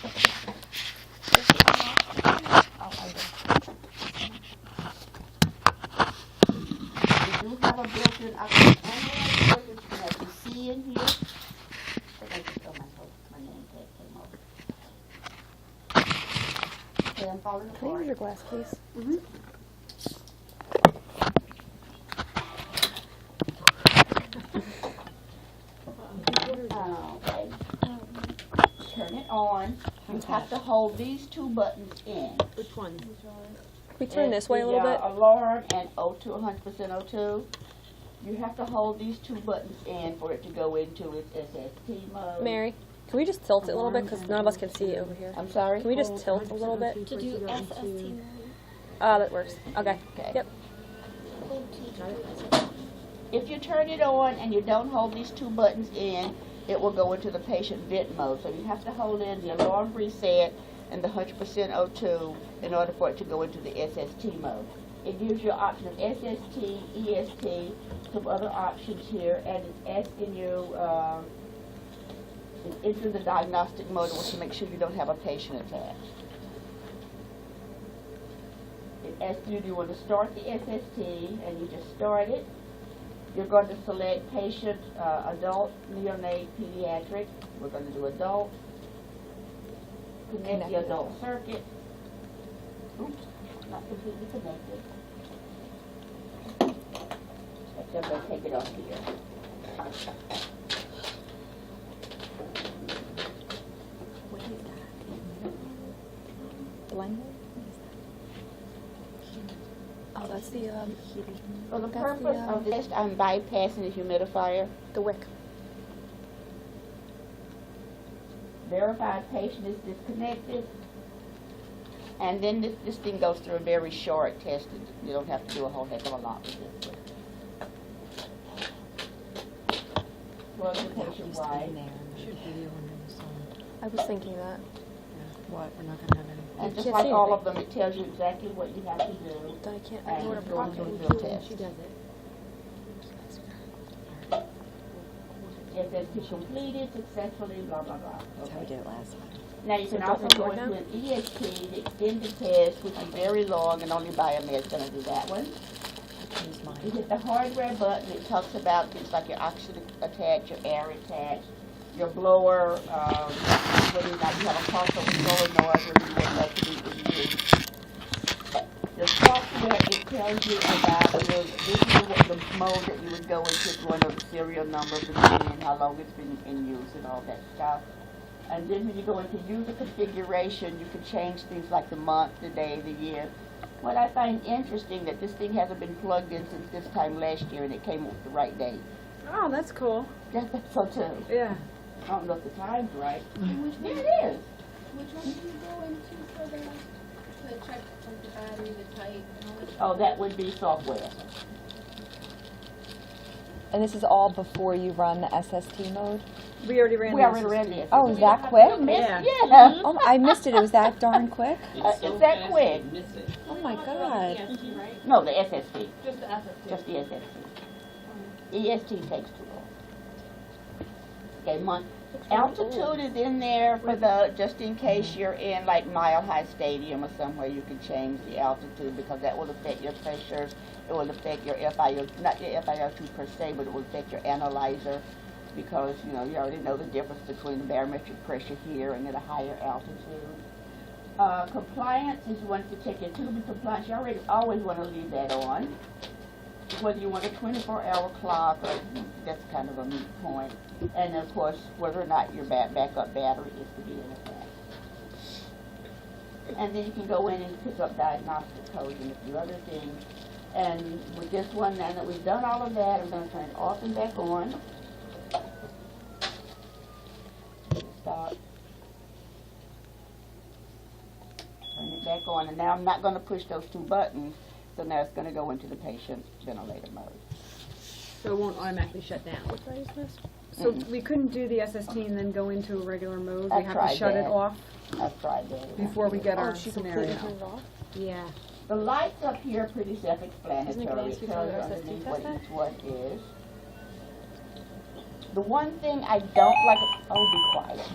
We do have a built-in oxygen analyzer, which you have to see in here. But I just throw my name tag came off. Okay, I'm falling apart. Can you use your glass, please? Mm-hmm. Okay. Turn it on. You have to hold these two buttons in. Which one? We turn this way a little bit. Alarm and O2, 100% O2. You have to hold these two buttons in for it to go into its SST mode. Mary, can we just tilt it a little bit because none of us can see it over here? I'm sorry? Can we just tilt a little bit? To do SST mode. That works. Okay. Okay. Yep. If you turn it on and you don't hold these two buttons in, it will go into the patient vent mode. So you have to hold in the alarm reset and the 100% O2 in order for it to go into the SST mode. It gives you an option of SST, EST, some other options here, and it's asking you enter the diagnostic mode to make sure you don't have a patient attached. It asks you, do you want to start the SST, and you just start it. You're going to select patient, adult, neonate, pediatric. We're going to do adult. Connect the adult circuit. Oops, not completely connected. Actually, I'm going to take it off here. What is that? Blend? Oh, that's the For the purpose of this, I'm bypassing the humidifier. the wick. Verified patient is disconnected. And then this thing goes through a very short test. You don't have to do a whole heck of a lot with this one. Plug the patient wide. Should video on the song. I was thinking that. What? We're not gonna have any. And just can't like see all anything. of them, it tells you exactly what you have to do. Then I can't. And I it's can going to pocket. do a test. She does it. SST completed successfully, blah, blah, blah. That's how we Okay. did it last time. Now you can So also don't go record into an EST, the extended test, which is very long, and only Biomed is going to do that one. Use You mine. hit the hardware button. It talks about things like your oxygen attached, your air attached, your blower, whether or not you have a partial blower noise, or you want that to be in use. The software, it tells you about this is the mode that you would go into, if you want to know the serial number of the machine and how long it's been in use and all that stuff. And then when you go into user configuration, you can change things like the month, the day, the year. What I find interesting that this thing hasn't been plugged in since this time last year, and it came with the right date. Oh, that's cool. That's so too. Yeah. I don't know if the time's right. There it is. Which one do you go into for to check like the battery, the type, and all that? Oh, that would be software. And this is all before you run the SST mode? We already ran We this. already read this. Oh, is that quick? Yeah. Yeah. Oh, I missed it. It was that darn quick? It's that quick. Oh my God. No, the SST. Just the SST. Just the SST. EST takes too long. Okay, month. Altitude is in there for the, just in case you're in like Mile High Stadium or somewhere, you can change the altitude because that will affect your pressures. It will affect your FiO, not your FiO2 per se, but it will affect your analyzer because, you know, you already know the difference between the barometric pressure here and at a higher altitude. Compliance is you want to take your tubing compliance. You always want to leave that on. Whether you want a 24-hour clock, or that's kind of a moot point. And of course, whether or not your backup battery is to be in effect. And then you can go in and pick up diagnostic codes and a few other things. And with this one, now that we've done all of that, I'm going to turn it off and back on. Stop. Turn it back on, and now I'm not going to push those two buttons. So now it's going to go into the patient ventilator mode. So it won't automatically shut down. So we couldn't do the SST and then go into a regular mode? I We have to tried shut it that. off I've tried that. before we get our She completely scenario? turned it off? Yeah. The lights up here are pretty self-explanatory. Isn't it gonna It ask you tells for you the SST underneath test what then? each one is. The one thing I don't like, oh, be quiet.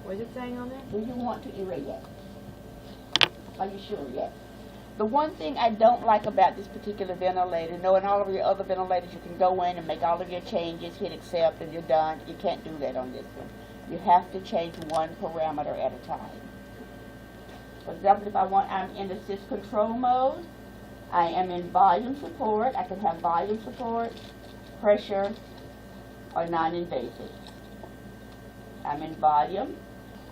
What is it saying on there? Do you want to irradiate? Are you sure? Yes. The one thing I don't like about this particular ventilator, knowing all of your other ventilators, you can go in and make all of your changes, hit accept, and you're done. You can't do that on this one. You have to change one parameter at a time. For example, if I'm in assist control mode, I am in volume support. I can have volume support, pressure, or non-invasive. I'm in volume.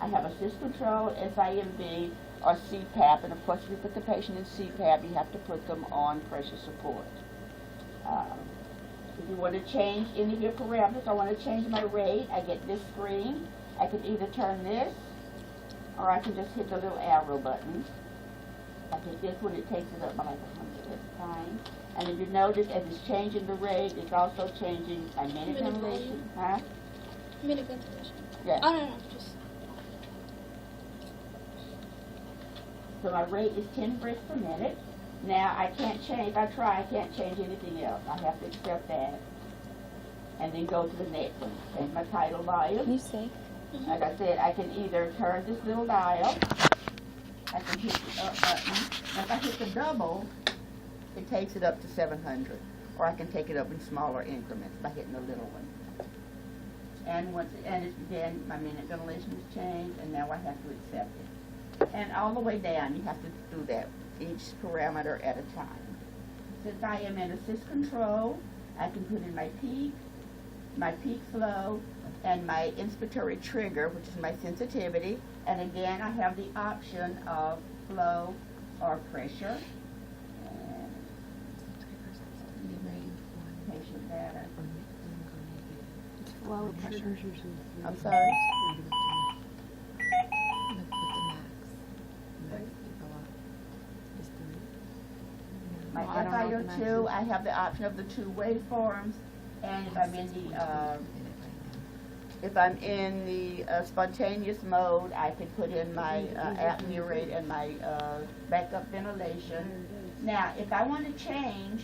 I have assist control, SIMV, or CPAP, and of course if you put the patient in CPAP, you have to put them on pressure support. If you want to change any of your parameters, I want to change my rate, I get this screen. I can either turn this, or I can just hit the little arrow button. I hit this one, it takes it up by like 100 at a time. And if you notice, as it's changing the rate, it's also changing my minute Minute ventilation. volume. Huh? Minute ventilation. Yeah. Oh, no, just. So my rate is 10 breaths per minute. Now I can't change, if I try, I can't change anything else. I have to accept that. And then go to the next one. Change my tidal volume. Can you see? Like I said, I can either turn this little dial, I can hit the up button. Now if I hit the double, it takes it up to 700. Or I can take it up in smaller increments by hitting the little one. And then my minute ventilation is changed, and now I have to accept it. And all the way down, you have to do that, each parameter at a time. Since I am in assist control, I can put in my peak flow, and my inspiratory trigger, which is my sensitivity. And again, I have the option of flow or pressure. And patient data. Flow pressure. I'm sorry? My I don't know what the FiO2, I have the option of the two waveforms, and if I'm in the spontaneous mode, I can put in my apnea rate and my backup ventilation. Now, if I want to change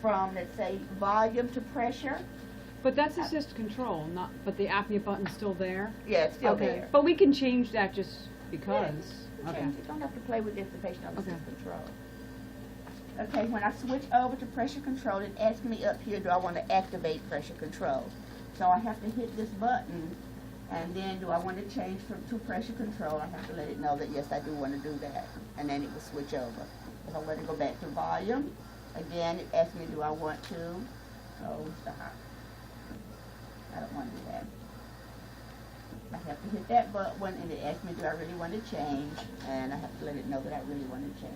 from, let's say, volume to pressure, But that's assist control, but the apnea button's still there? yeah, it's still Okay, there. but we can change that just because. Okay. Okay. You don't have to play with this, the patient on Okay. assist control. Okay, when I switch over to pressure control, it asks me up here, do I want to activate pressure control? So I have to hit this button, and then do I want to change to pressure control? I have to let it know that yes, I do want to do that, and then it will switch over. If I want to go back to volume, again, it asks me, do I want to? Oh, stop. I don't want to do that. I have to hit that button, and it asks me, do I really want to change? And I have to let it know that I really want to change.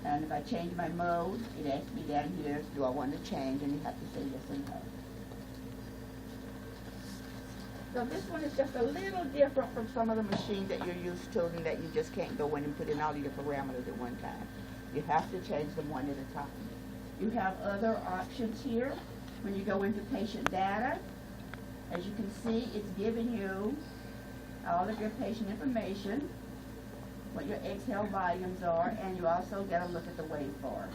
And if I change my mode, it asks me down here, do I want to change? And you have to say yes or no. So this one is just a little different from some of the machines that you're used to, and that you just can't go in and put in all of your parameters at one time. You have to change them one at a time. You have other options here. When you go into patient data, as you can see, it's giving you all of your patient information, what your exhale volumes are, and you also get a look at the waveform.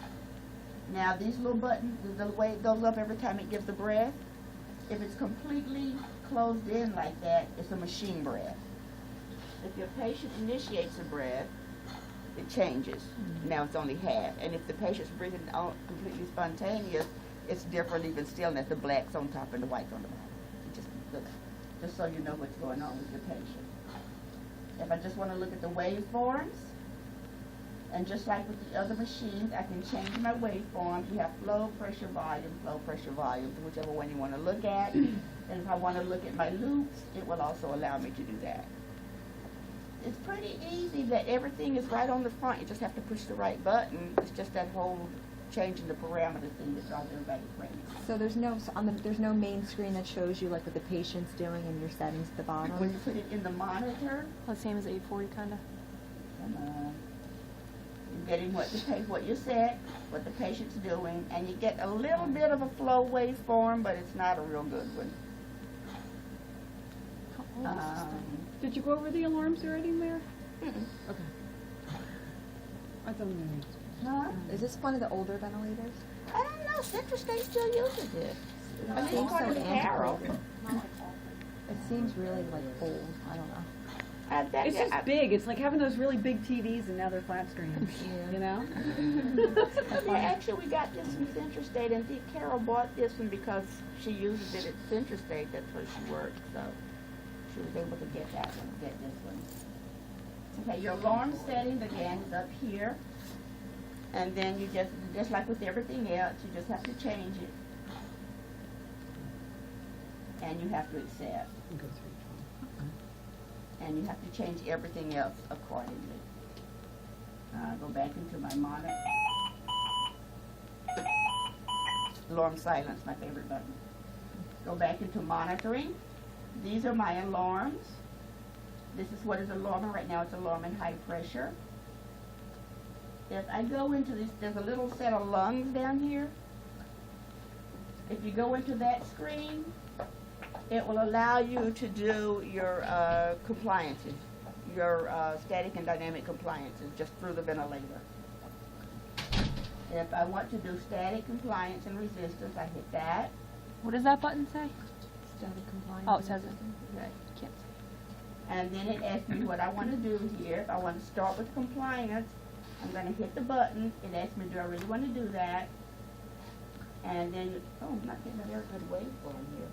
Now these little buttons, the way it goes up every time it gives a breath, if it's completely closed in like that, it's a machine breath. If your patient initiates a breath, it changes. Now it's only half. And if the patient's breathing out completely spontaneous, it's different even still, and the black's on top and the white's on the bottom. Just so you know what's going on with your patient. If I just want to look at the waveforms, and just like with the other machines, I can change my waveforms. You have flow, pressure, volume, whichever one you want to look at. And if I want to look at my loops, it will also allow me to do that. It's pretty easy that everything is right on the front. You just have to push the right button. It's just that whole changing the parameter thing that drives everybody crazy. So there's no main screen that shows you like what the patient's doing and your settings at the bottom. When you put it in the monitor, The same as 840 kind of. come on. You're getting what you said, what the patient's doing, and you get a little bit of a flow waveform, but it's not a real good one. Did you go over the alarms already, Mayor? Mm-mm. Okay. I thought maybe. Huh? Is this one of the older ventilators? I don't know. Central State still uses it. I think think it's part so, of the antiquated. Carol. It's seems really like old, I don't know. It's just big. It's like having those really big TVs and now they're flat screens. Yeah. You know? Yeah, actually, we got this from Central State, and Carol bought this one because she uses it at Central State. That's where she works, so she was able to get that one, get this one. Okay, your alarm setting again is up here, and then you just like with everything else, you just have to change it, and you have to accept, and you have to change everything else accordingly. Go back into my monitor. Alarm silence, my favorite button. Go back into monitoring. These are my alarms. This is what is alarming right now. It's alarming high pressure. If I go into this, there's a little set of lungs down here. If you go into that screen, it will allow you to do your compliances, your static and dynamic compliances just through the ventilator. If I want to do static compliance and resistance, I hit that. What does that button say? Static compliance. Oh, it says it. Okay. Can't And then it asks me what I want to do here. If I want to start with compliance, I'm going to hit the button. It asks me, do I really want to do that? And then, oh, I'm not getting a very good waveform here.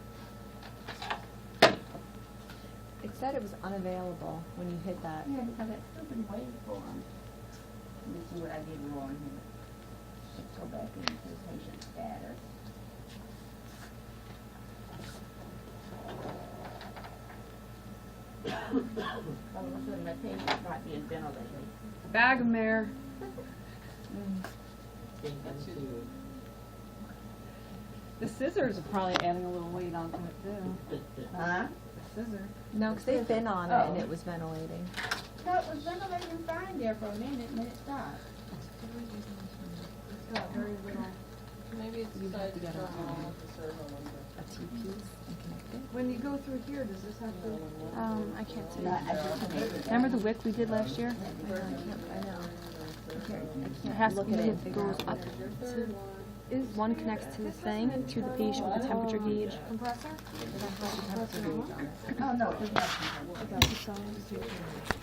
It said it was unavailable when you hit that. Yeah, because that stupid waveform. Let me see what I did wrong here. Let's go back into patient status. All of a sudden, my patient's not being ventilated. Bag 'em there. The scissors are probably adding a little weight onto it too. Huh? The scissor. No, because they've been on it and Oh. it was ventilating. No, it was ventilating fine there for a minute, and then it stopped. It's got very little. Maybe it's You have to get a TP and connect it. When you go through here, does this have to? I can't see. No, I just connected that. Remember the wick we did last year? I know. It has to be, it goes up to, one connects to the thing, to the patient with the temperature gauge. Compressor? Oh, no, it doesn't have to.